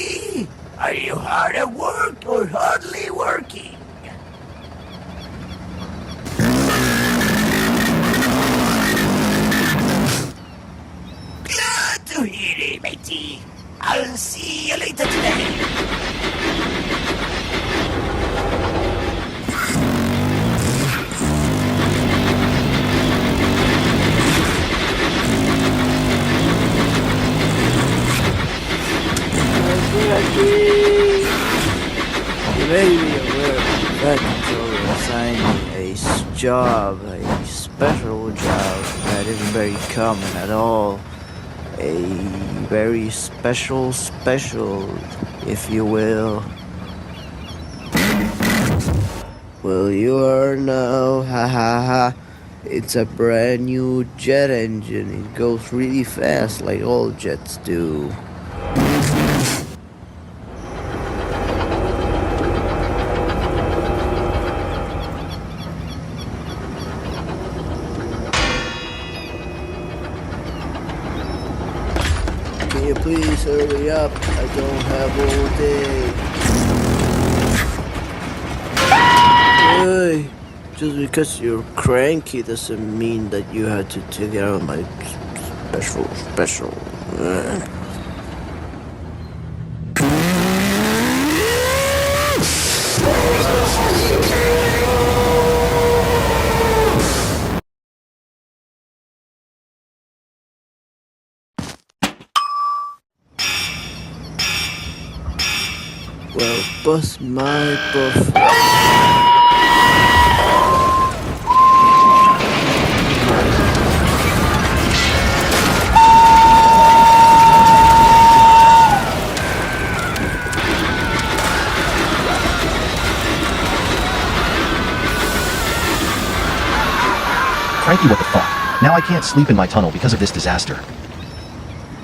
matey? Are you hard at work or hardly working? Glad to hear it, matey. I'll see you later today. You may be aware that Controller assigned me a job, a special job that isn't very common at all. A very special, if you will. Well, you are now, ha ha ha. It's a brand new jet engine. It goes really fast like all jets do. Can you please hurry up? I don't have all day. Hey, just because you're cranky doesn't mean that you had to take out my special. Well, bust my buff. Cranky, what the fuck? Now I can't sleep in my tunnel because of this disaster.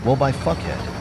Well, by fuckhead.